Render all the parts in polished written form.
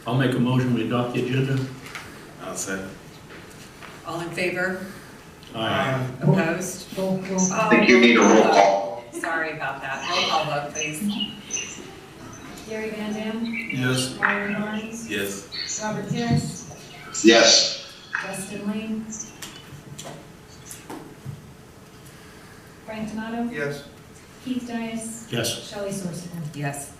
I'll make a motion we adopt the agenda. I'll second. All in favor? Aye. Opposed? I think you need a roll call. Sorry about that. Roll call vote, please. Gary Van Dam, Yes. Myron Barnes, Yes. Robert Harris, Yes. Justin Lane, Frank Donato, Yes. Keith Dias, Yes. Shelley Sorsigan. Yes.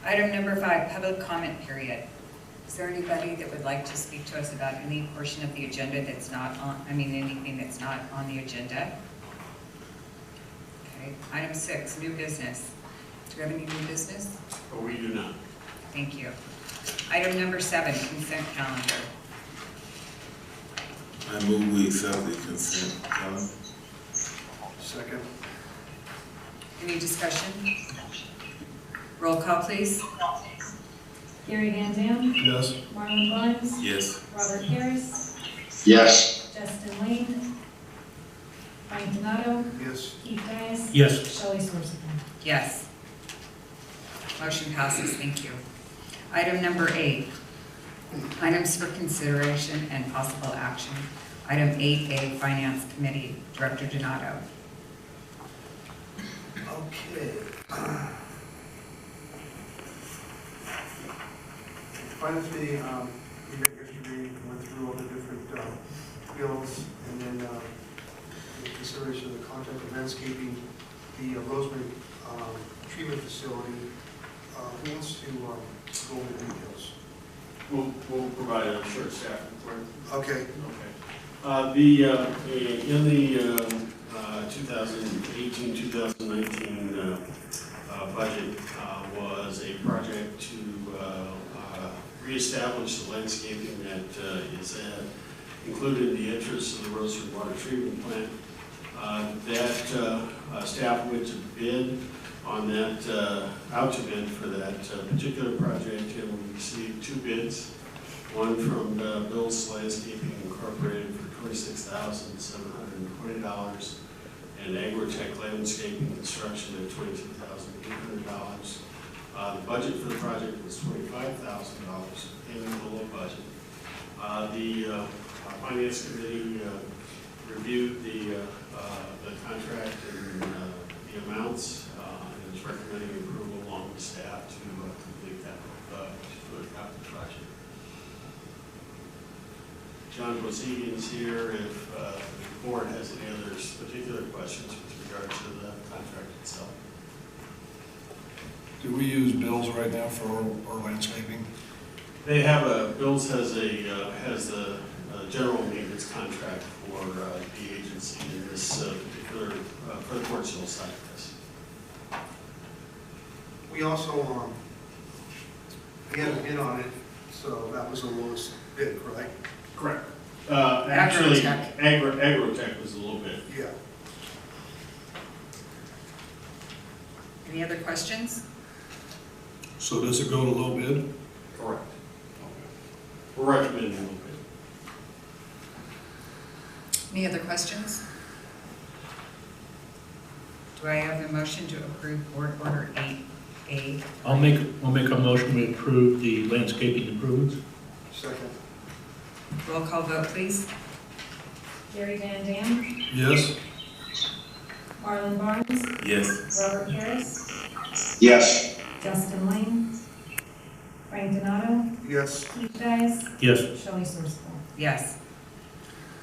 Item number 5, public comment period. Is there anybody that would like to speak to us about any portion of the agenda that's not on, anything that's not on the agenda? Okay. Item 6, new business. Do we have any new business? Oh, we do not. Thank you. Item number 7, consent calendar. I move we accept the consent calendar. Second. Any discussion? Roll call, please. Gary Van Dam, Yes. Marlon Barnes, Yes. Robert Harris, Yes. Justin Lane, Frank Donato, Yes. Keith Dias, Yes. Shelley Sorsigan. Yes. Motion passes, thank you. Item number 8, items for consideration and possible action. Item 8A, Finance Committee, Director Donato. Okay. Finance committee, we met yesterday, went through all the different bills, and then in consideration of the contract of landscaping, the Rosamond Treatment Facility. Who wants to go into details? We'll provide a short staff report. Okay. Okay. In the 2018-2019 budget was a project to reestablish the landscaping that is included in the interests of the Rosamond Water Treatment Plant. Staff went to bid on that, out to bid for that particular project, and we received 2 bids. One from Bill's Landscaping Incorporated for $26,720, and Agratech Landscaping Construction at $22,800. The budget for the project was $25,000, came in below budget. The Finance Committee reviewed the contract and the amounts, and is recommending approval along with staff to complete that particular capital project. John Bozigian's here if the board has any other particular questions with regard to the contract itself. Do we use bills right now for our landscaping? They have Bill's has the general maintenance contract for the agency in this particular, for the Fort Sill site. Yes. We also, we had a bid on it, so that was the lowest bid, correct? Correct. Actually, Agratech. Agratech was a little bit. Yeah. Any other questions? So does it go to low bid? Correct. We're recommending a little bit. Any other questions? Do I have a motion to approve Board Order 8A? I'll make a motion we approve the landscaping improvements. Second. Roll call vote, please. Gary Van Dam, Yes. Marlon Barnes, Yes. Robert Harris, Yes. Justin Lane, Frank Donato, Yes. Keith Dias, Yes. Shelley Sorsigan. Yes.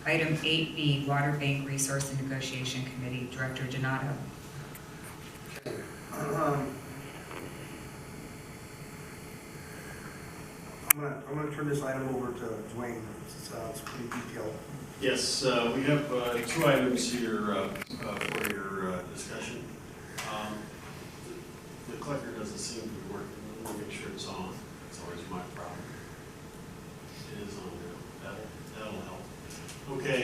Item 8B, Water Bank Resource and Negotiation Committee, Director Donato. I'm gonna turn this item over to Dwayne. It's pretty detailed. Yes, we have 2 items here for your discussion. The clicker doesn't seem to be working. Let me make sure it's on. It's always my problem. It is on now. That'll help. Okay,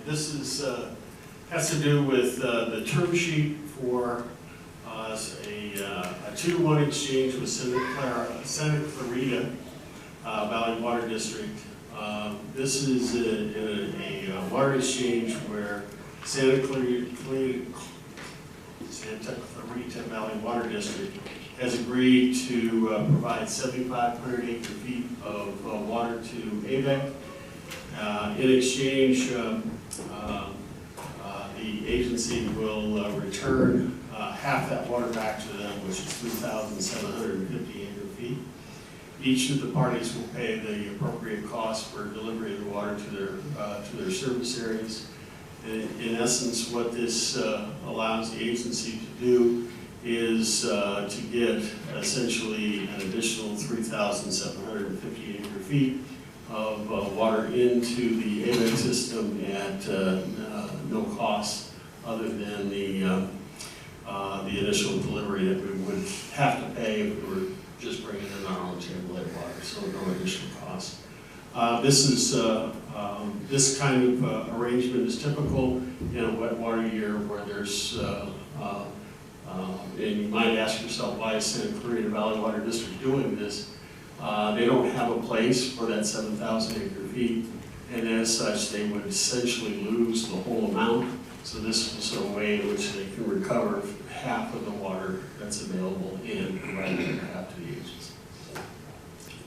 this is has to do with the term sheet for a 2-to-1 exchange with Santa Clarita Valley Water District. This is a water exchange where Santa Clarita Valley Water District has agreed to provide 7,500 acre feet of water to AVEK. In exchange, the agency will return half that water back to them, which is 3,750 acre feet. Each of the parties will pay the appropriate cost for delivery of the water to their service areas. In essence, what this allows the agency to do is to get essentially an additional 3,750 acre feet of water into the AVEK system at no cost other than the initial delivery that we would have to pay if we were just bringing in our own table lake water, so no additional cost. This kind of arrangement is typical in a wet water year where there's, and you might ask yourself, why is Santa Clarita Valley Water District doing this? They don't have a place for that 7,000 acre feet, and as such, they would essentially lose the whole amount. So this is a way in which they can recover half of the water that's available and provide the other half to the agency.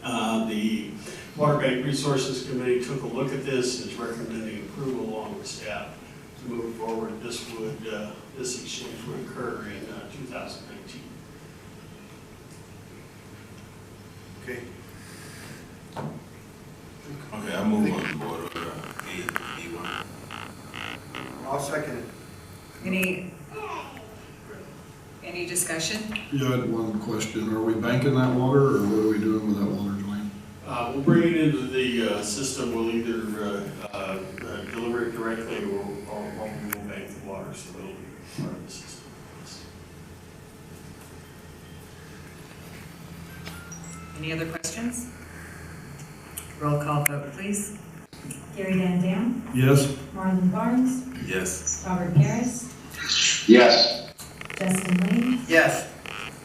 The Water Bank Resources Committee took a look at this and is recommending approval along with staff to move forward. This exchange would occur in 2019. Okay. Okay, I move on to order A1. I'll second it. Any discussion? Yeah, I had one question. Are we banking that water, or what are we doing with that water, Dwayne? We'll bring it into the system. We'll either deliver it directly or we will bank the water, so it'll be part of the system. Any other questions? Roll call vote, please. Gary Van Dam, Yes. Marlon Barnes, Yes. Robert Harris, Yes. Justin Lane, Yes.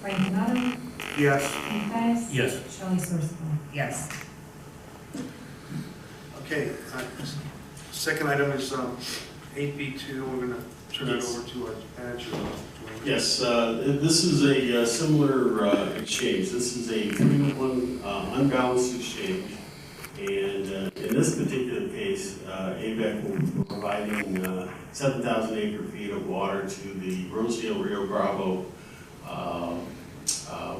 Frank Donato, Yes. Ken Bias, Yes. Shelley Sorsabal. Yes. Okay, second item is 8B2. We're going to turn it over to our manager. Dwayne. Yes, this is a similar exchange. This is a 3-to-1 unbalanced exchange. And in this particular case, AVEK will be providing 7,000 acre feet of water to the Rosedale Rio Bravo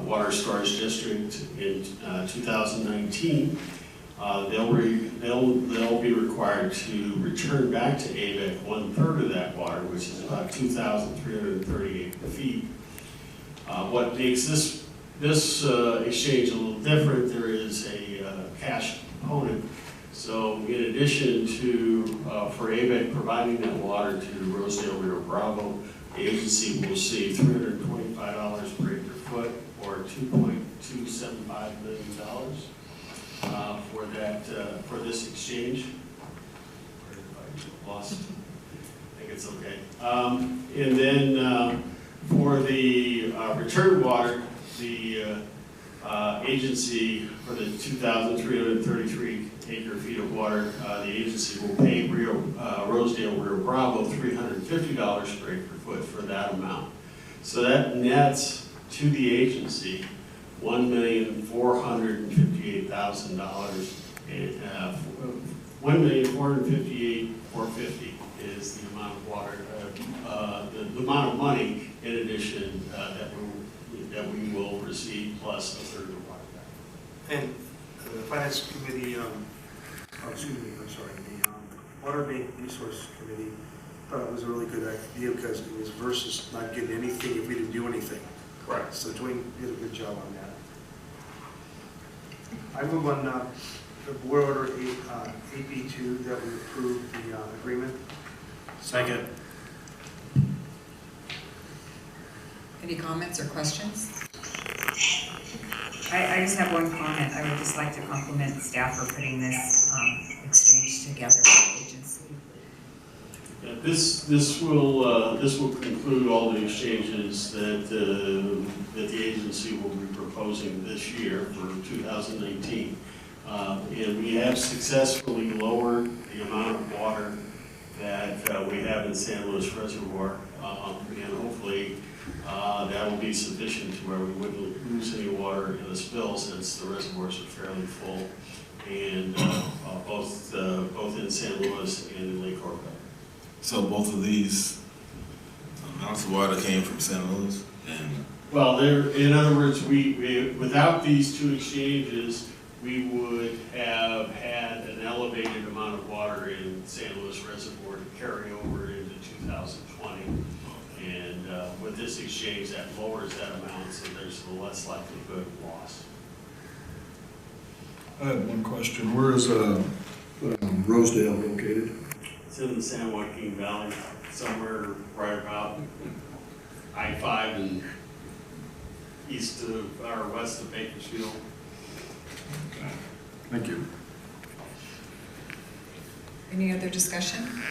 Water Storage District in 2019. They'll be required to return back to AVEK 1/3 of that water, which is about 2,330 acre feet. What makes this exchange a little different, there is a cash component. So in addition to, for AVEK providing that water to Rosedale Rio Bravo, the agency will receive $325 per acre foot, or $2.275 million for this exchange. I lost. I think it's okay. And then for the return water, the agency, for the 2,333 acre feet of water, the agency will pay Rosedale Rio Bravo $350 per acre foot for that amount. So that nets to the agency $1,458,000. $1,458,450 is the amount of water, the amount of money in addition that we will receive, plus a third of the water back. And the Finance Committee, the Water Bank Resource Committee thought it was a really good idea because it was versus not getting anything if we didn't do anything. Correct. So Dwayne did a good job on that. I move on the board order 8B2 that we approve the agreement. Second. Any comments or questions? I just have one comment. I would just like to compliment staff for putting this exchange together with the agency. Yeah, this will conclude all the exchanges that the agency will be proposing this year for 2019. And we have successfully lowered the amount of water that we have in San Luis Reservoir, and hopefully that will be sufficient to where we wouldn't lose any water in the spill since the reservoirs are fairly full, and both in San Luis and in Lake Orca. So both of these amounts of water came from San Luis and Well, in other words, we without these two exchanges, we would have had an elevated amount of water in San Luis Reservoir to carry over into 2020. And with this exchange, that lowers that amount, so there's a less likelihood of loss. I had one question. Where is Rosedale located? It's in the San Joaquin Valley, somewhere right about I-5 and east of, or west of Bakersfield. Thank you. Any other discussion?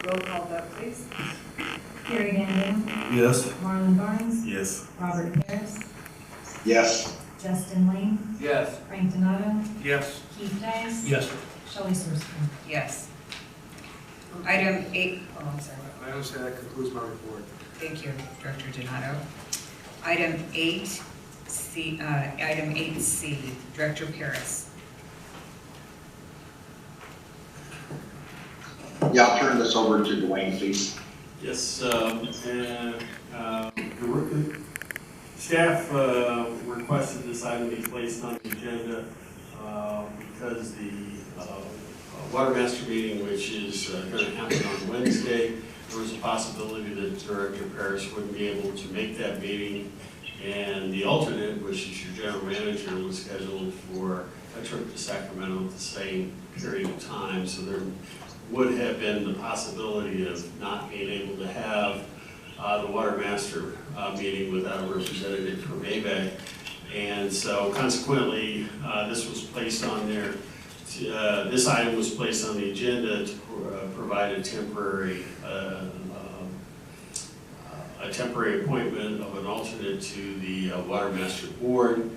Roll call vote, please. Gary Van Yes. Marlon Barnes, yes. Robert Harris, Yes. Justin Lane, Yes. Frank Donato, Yes. Keith Dice. Yes. Shelley Sourceman. Yes. Item 8, oh, I'm sorry. I understand that concludes my report. Thank you, Director Donato. Item 8C, Director Paris. Yeah, I'll turn this over to Dwayne, please. Yes, staff requested this item be placed on the agenda because the Water Master meeting, which is going to happen on Wednesday, there was a possibility that Director Paris wouldn't be able to make that meeting, and the alternate, which is your general manager, was scheduled for a trip to Sacramento at the same period of time, so there would have been the possibility of not being able to have the Water Master meeting without a representative from AVEK. And so consequently, this was placed on there. This item was placed on the agenda to provide a temporary appointment of an alternate to the Water Master Board.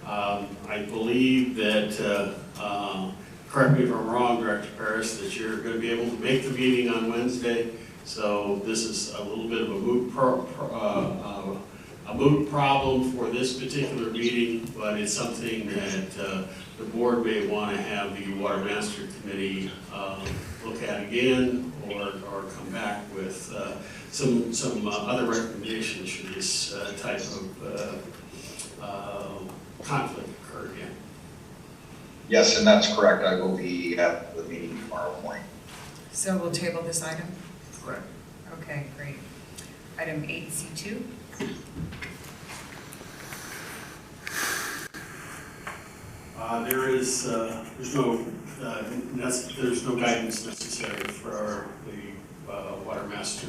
I believe that, correct me if I'm wrong, Director Paris, that you're going to be able to make the meeting on Wednesday. So this is a little bit of a moot problem for this particular meeting, but it's something that the board may want to have the Water Master Committee look at again, or come back with some other recommendations should this type of conflict occur again. Yes, and that's correct. I will be at the meeting tomorrow morning. So we'll table this item? Correct. Okay, great. Item 8C2. There's no guidance necessary for the Water Master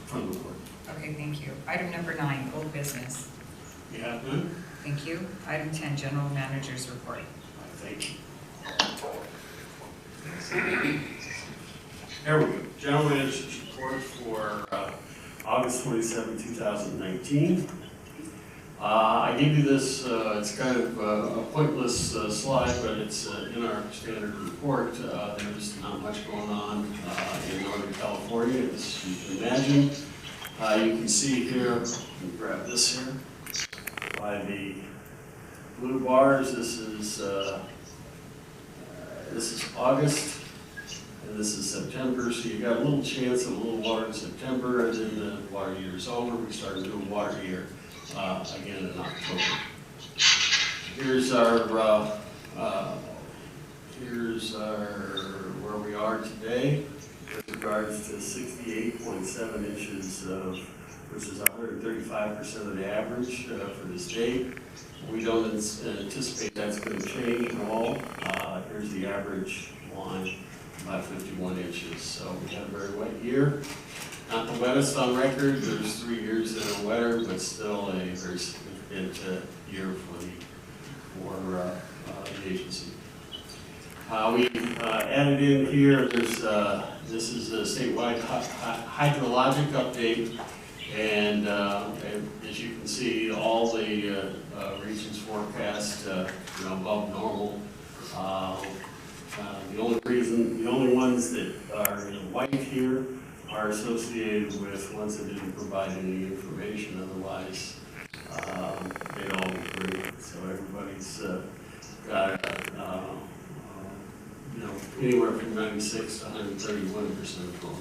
from the board. Okay, thank you. Item number 9, old business. You have none? Thank you. Item 10, general manager's report. Thank you. There we go. General manager's report for August 27, 2019. I gave you this, it's kind of a pointless slide, but it's in our standard report. There's not much going on in Northern California, as you can imagine. You can see here, let me grab this here, by the blue bars, this is August, and this is September, so you got a little chance of a little water in September, and then the water year is over. We start a new water year again in October. Here's our where we are today with regards to 68.7 inches of, which is 135% of the average for this date. We don't anticipate that's going to change at all. Here's the average line, about 51 inches. So we had a very wet year. Not the wettest on record. There's 3 years that are wetter, but still a very significant year for the agency. We added in here, this is a statewide hydrologic update, and as you can see, all the regions forecast above normal. The only ones that are in white here are associated with ones that didn't provide any information, otherwise they'd all be free. So everybody's got you know, anywhere from 96 to 131% full.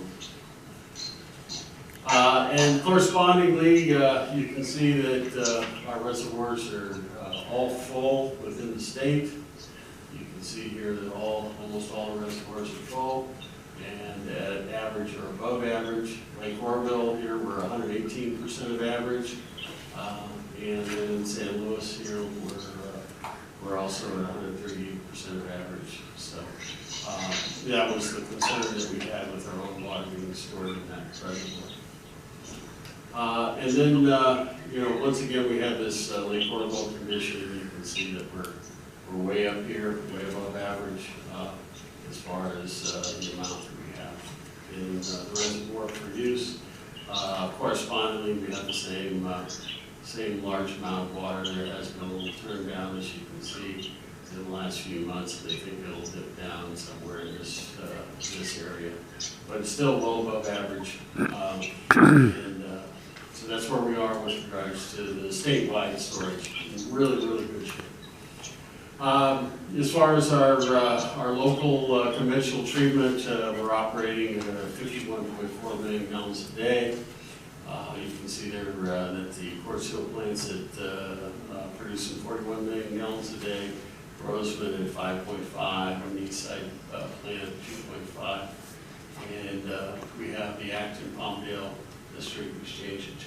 And correspondingly, you can see that our reservoirs are all full within the state. You can see here that almost all the reservoirs are full and at average or above average. Lake Orville here, we're 118% of average. And then in San Luis here, we're also at 138% of average. So that was the concern that we had with our own water being stored in that reservoir. And then, you know, once again, we have this Lake Orville condition. You can see that we're way up here, way above average as far as the amount that we have in the reservoir for use. Correspondingly, we have the same large amount of water. There has been a little turn down, as you can see, in the last few months. They think it'll dip down somewhere in this area, but it's still well above average. So that's where we are with regards to the statewide storage. Really, really good shape. As far as our local conventional treatment, we're operating at 51.4 million gallons a day. You can see there that the Quartz Hill plant's at producing 41 million gallons a day, Rosamond at 5.5, and the Eastside plant at 2.5. And we have the Acton Palmdale District Exchange at 2.4.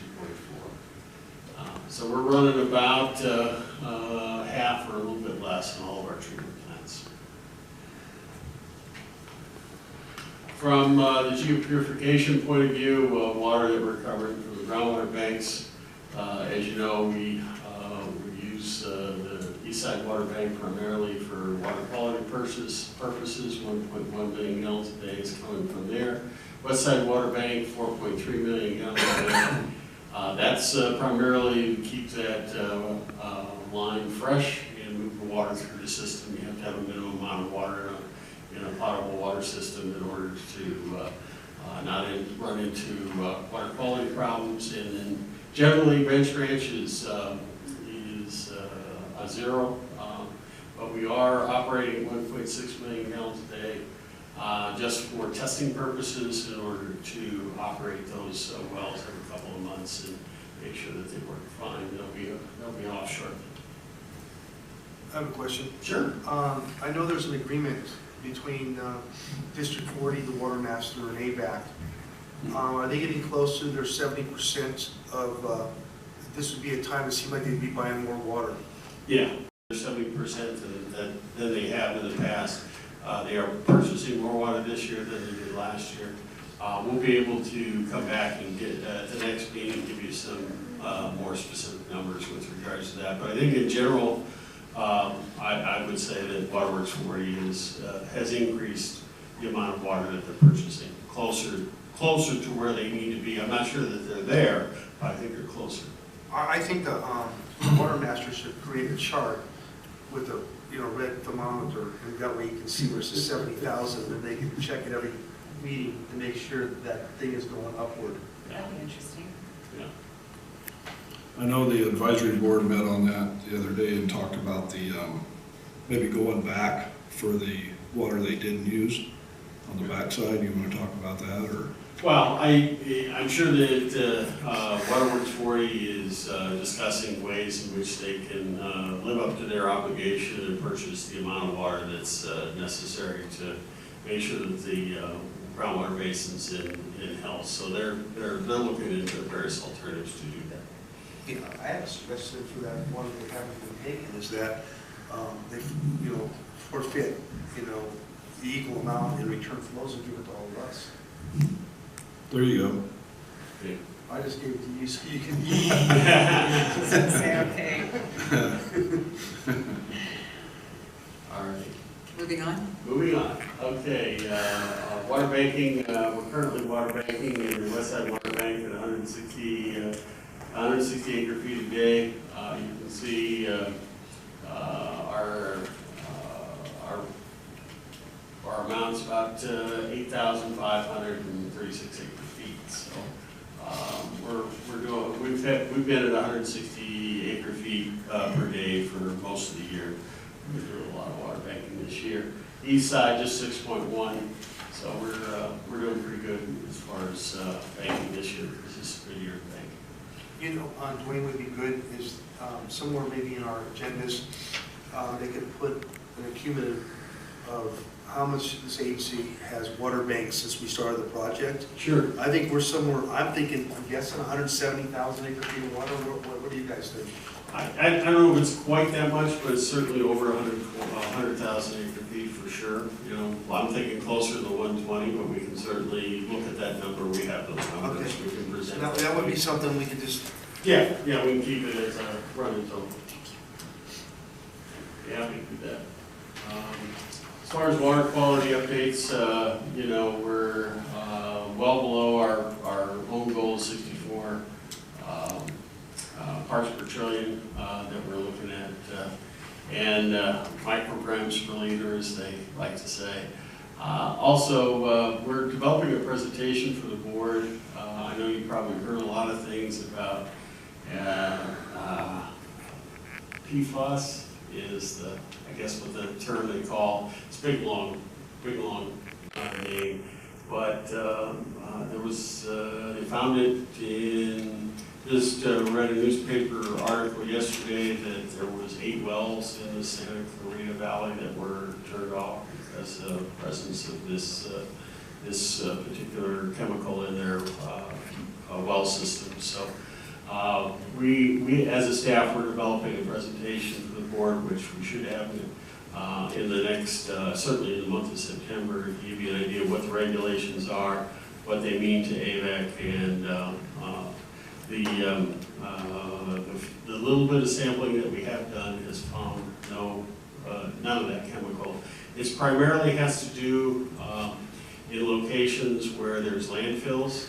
So we're running about half or a little bit less in all of our treatment plants. From the geopurification point of view, water that we're covering from the groundwater banks, as you know, we use the Eastside Water Bank primarily for water quality purposes. 1.1 million gallons a day is coming from there. Westside Water Bank, 4.3 million gallons a day. That's primarily to keep that line fresh and move the water through the system. You have to have a minimum amount of water in a potable water system in order to not run into water quality problems. And then generally, bench ranch is a zero, but we are operating 1.6 million gallons a day just for testing purposes in order to operate those wells every couple of months and make sure that they work fine. They'll be off shortly. I have a question. Sure. I know there's an agreement between District 40, the Water Master, and AVEK. Are they getting close to their 70% of, this would be a time it seemed like they'd be buying more water? Yeah, they're 70% than they have in the past. They are purchasing more water this year than they did last year. We'll be able to come back and get at the next meeting, give you some more specific numbers with regards to that. But I think in general, I would say that Waterworks 40 has increased the amount of water that they're purchasing, closer to where they need to be. I'm not sure that they're there, but I think they're closer. I think the Water Master should create a chart with a red thermometer, and that way you can see where it says 70,000, and they can check it every meeting to make sure that thing is going upward. That'd be interesting. Yeah. I know the advisory board met on that the other day and talked about the, maybe going back for the water they didn't use on the backside. You want to talk about that, or? Well, I'm sure that Waterworks 40 is discussing ways in which they can live up to their obligation and purchase the amount of water that's necessary to make sure that the groundwater basin's in health. So they're looking into various alternatives to do that. Yeah, I have a suggestion for that one they haven't been taking is that they, forfeit, the equal amount in return for those and give it to all of us. There you go. Okay. I just gave it to you so you can Say okay. All right. Moving on. Moving on. Okay, water banking, we're currently water banking in the Westside Water Bank at 160 acre feet a day. You can see our amount's about 8,536 acre feet. So we've been at 160 acre feet per day for most of the year. We're doing a lot of water banking this year. East side just 6.1, so we're doing pretty good as far as banking this year, because this is a good year of banking. You know, Dwayne, would be good is somewhere maybe in our agendas, they could put an accumulative of how much this agency has water banks since we started the project. Sure. I think we're somewhere, I'm guessing 170,000 acre feet of water. What do you guys think? I don't know if it's quite that much, but it's certainly over 100,000 acre feet for sure. You know, I'm thinking closer to the 120, but we can certainly look at that number. We have those numbers. Okay. We can present. That would be something we could just. Yeah, we can keep it as a running total. Yeah, we can do that. As far as water quality updates, you know, we're well below our own goal of 64 parts per trillion that we're looking at, and micrograms per liter, as they like to say. Also, we're developing a presentation for the board. I know you probably heard a lot of things about PFAS is the, I guess what the term they call, it's big long name, but there was, they found it in, just read a newspaper article yesterday that there was 8 wells in the Santa Clarita Valley that were turned off because of the presence of this particular chemical in their well system. So we as a staff, we're developing a presentation for the board, which we should have in the next, certainly in the month of September, to give you an idea of what the regulations are, what they mean to AVEK, and the little bit of sampling that we have done has found none of that chemical. It primarily has to do in locations where there's landfills,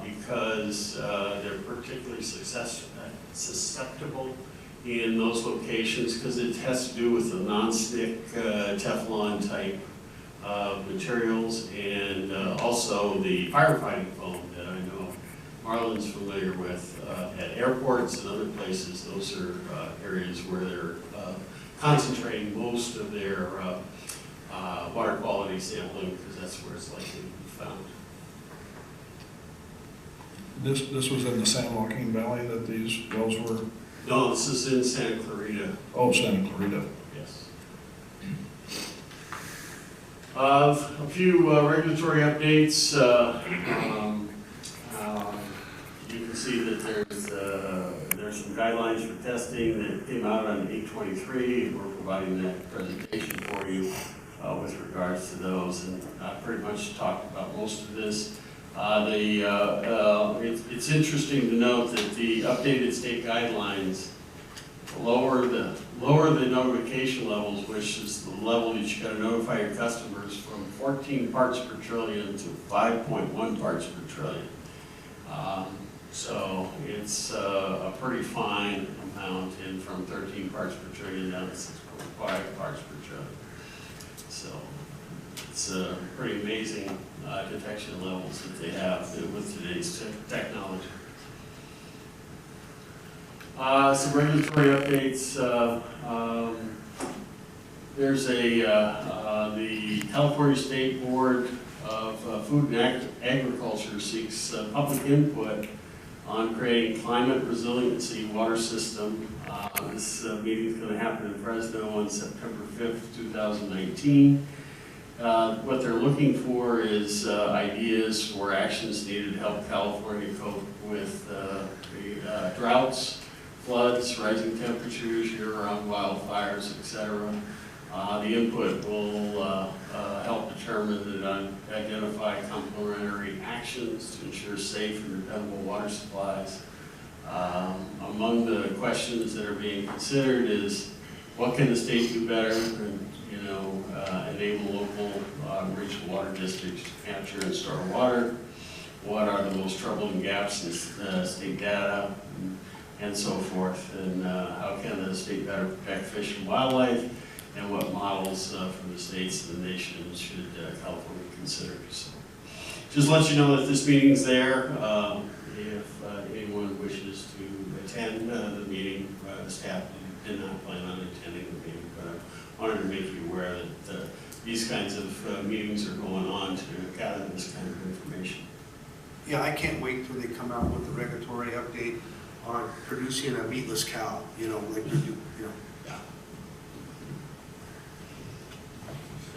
because they're particularly susceptible in those locations, because it has to do with the non-stick Teflon type materials, and also the firefighting foam that I know Marlon's familiar with at airports and other places. Those are areas where they're concentrating most of their water quality sampling, because that's where it's likely to be found. This was in the San Joaquin Valley that these wells were? No, this is in Santa Clarita. Oh, Santa Clarita. Yes. A few regulatory updates. You can see that there's some guidelines for testing that came out on 8/23. We're providing that presentation for you with regards to those, and I pretty much talked about most of this. It's interesting to note that the updated state guidelines lower the notification levels, which is the level that you got to notify your customers, from 14 parts per trillion to 5.1 parts per trillion. So it's a pretty fine amount, in from 13 parts per trillion down to 6.5 parts per trillion. So it's pretty amazing detection levels that they have with today's technology. Some regulatory updates. There's the California State Board of Food and Agriculture seeks public input on creating climate resiliency water system. This meeting is going to happen in Fresno on September 5th, 2019. What they're looking for is ideas for actions needed to help California cope with the droughts, floods, rising temperatures, year-round wildfires, etc. The input will help determine and identify complementary actions to ensure safe and dependable water supplies. Among the questions that are being considered is, what can the state do better and enable local regional water districts to capture and store water? What are the most troubling gaps in state data, and so forth? And how can the state better protect fish and wildlife? And what models from the states and the nation should California consider? So just let you know that this meeting's there. If anyone wishes to attend the meeting, the staff did not plan on attending the meeting, but I wanted to make you aware that these kinds of meetings are going on to gather this kind of information. Yeah, I can't wait till they come out with the regulatory update on producing a meatless cow, you know, like you do, you know.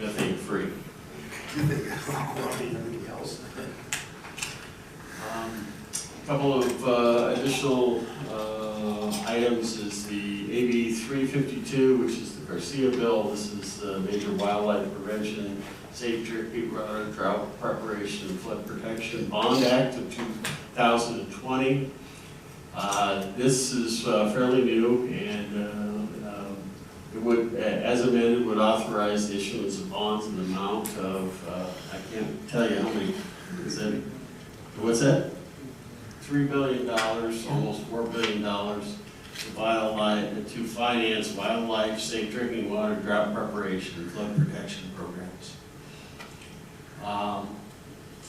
Nothing free. Anything else? A couple of additional items is the AB 352, which is the Garcia bill. This is the Major Wildlife Prevention, Safe Drinking Water, Drought Preparation, and Flood Protection Bond Act of 2020. This is fairly new, and it would, as amended, would authorize the issuance of bonds in the amount of, I can't tell you how many, is that, what's that? $3 billion, almost $4 billion to finance wildlife, safe drinking water, drought preparation, and flood protection programs.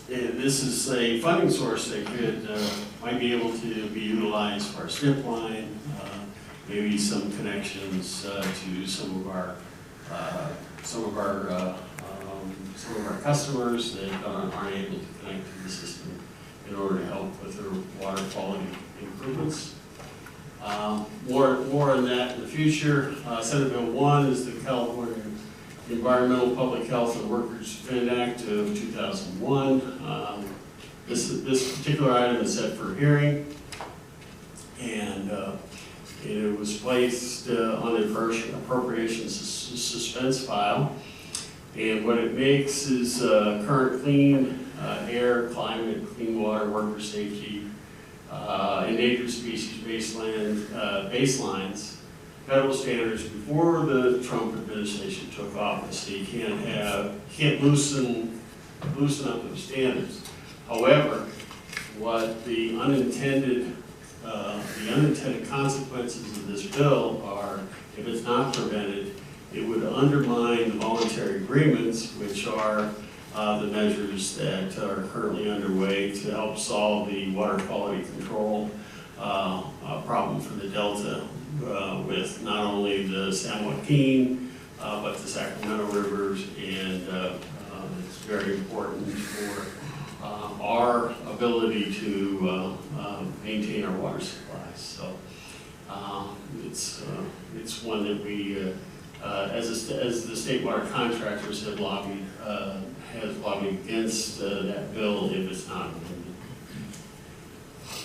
This is a funding source that could, might be able to be utilized for our SNP line, maybe some connections to some of our customers that aren't able to connect to the system in order to help with their water quality improvements. More on that in the future. Senate Bill 1 is the California Environmental, Public Health, and Workers Defend Act of 2001. This particular item is set for hearing, and it was placed on the appropriations suspense file. And what it makes is current clean air, climate, clean water, worker safety, endangered species baselines, federal standards before the Trump administration took office. So you can't loosen up those standards. However, what the unintended consequences of this bill are, if it's not prevented, it would undermine the voluntary agreements, which are the measures that are currently underway to help solve the water quality control problem for the Delta with not only the San Joaquin, but the Sacramento rivers, and it's very important for our ability to maintain our water supplies. So it's one that we, as the state water contractors have lobbied against that bill if it's not amended.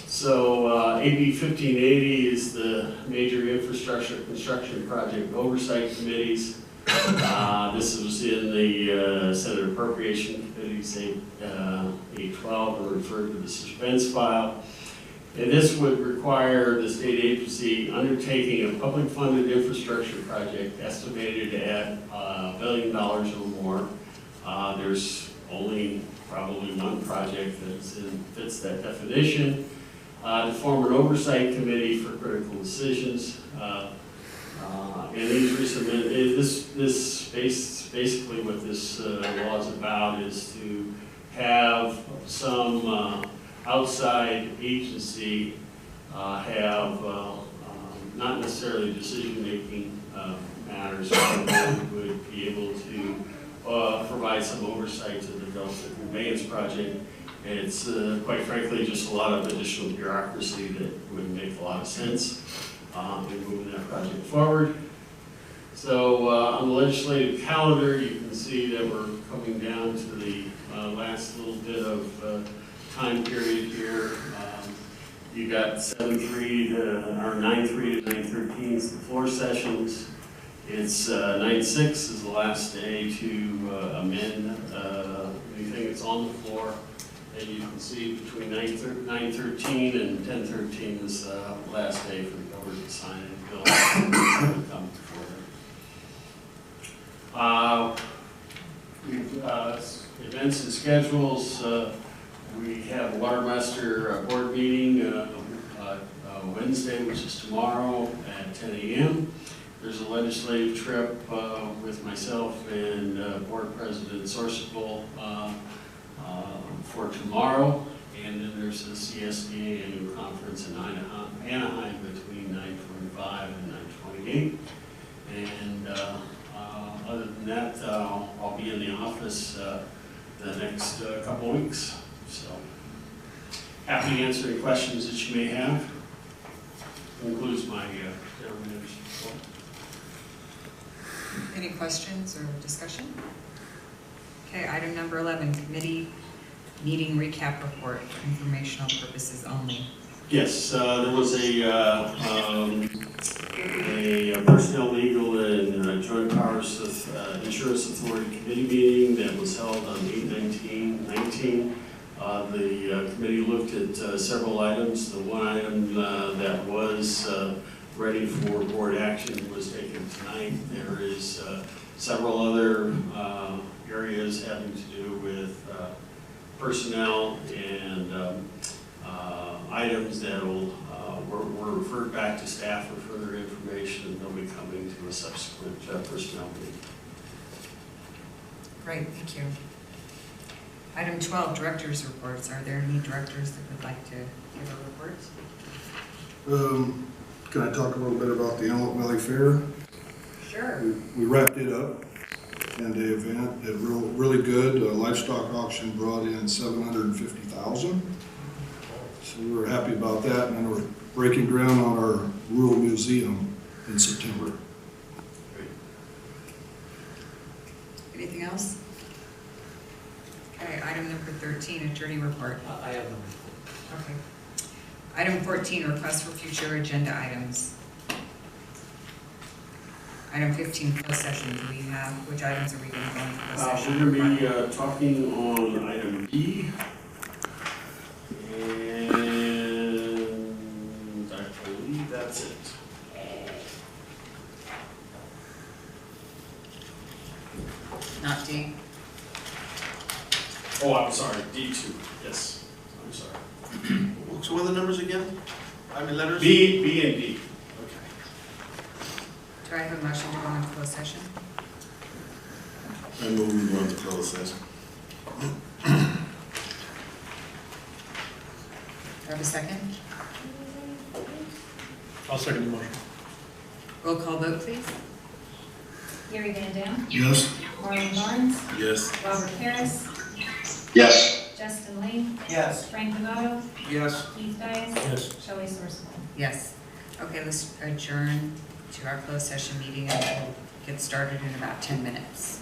So AB 1580 is the Major Infrastructure Construction Project Oversight Committees. This was in the Senate Appropriation Committees, 812, and referred to the suspense file. And this would require the state agency undertaking a public funded infrastructure project estimated at $1 billion or more. There's only probably one project that fits that definition. To form an oversight committee for critical decisions. And basically what this law is about is to have some outside agency have not necessarily decision-making matters, but would be able to provide some oversight to the Delta Conveyance Project. And it's quite frankly just a lot of additional bureaucracy that would make a lot of sense in moving that project forward. So on the legislative calendar, you can see that we're coming down to the last little bit of time period here. You got 9:3 to 9:13 is the floor sessions. It's 9/6 is the last day to amend anything that's on the floor. And you can see between 9:13 and 10:13 is the last day for the governor to sign a bill to come before them. Events and schedules. We have a Watermaster board meeting Wednesday, which is tomorrow at 10 a.m. There's a legislative trip with myself and Board President Sourceville for tomorrow, and then there's the CSDA annual conference in Anaheim between 9:25 and 9:28. And other than that, I'll be in the office the next couple of weeks. So happy to answer any questions that you may have. Includes my general manager's report. Any questions or discussion? Okay, item number 11, committee meeting recap report for informational purposes only. Yes, there was a personnel, legal, and joint powers of insurance authority committee meeting that was held on 8/19/19. The committee looked at several items. The one item that was ready for board action was taken tonight. There is several other areas having to do with personnel and items that were referred back to staff for further information, and they'll be coming to a subsequent personnel meeting. Great, thank you. Item 12, directors' reports. Are there any directors that would like to give a report? Can I talk a little bit about the Antelope Valley Fair? Sure. We wrapped it up, 10-day event, did really good. Livestock auction brought in $750,000. So we were happy about that, and then we're breaking ground on our rural museum in September. Anything else? Okay, item number 13, attorney report. I have them. Okay. Item 14, request for future agenda items. Item 15, closed session. Do we have, which items are we going to go into closed session? We're going to be talking on item B, and I believe that's it. Not D? Oh, I'm sorry, D2, yes, I'm sorry. So what are the numbers again? I mean, letters? B and D. Okay. Do I have a motion to go into closed session? I move we go into closed session. Do I have a second? I'll second the motion. Roll call vote, please. Gary Van Dam, Yes? Maureen Barnes, Yes. Robert Harris, Yes. Justin Lee, Yes. Frank Devato, Yes. Keith Dias, Yes. Shelley Sorsman. Yes. Okay, let's adjourn to our closed session meeting and we'll get started in about 10 minutes.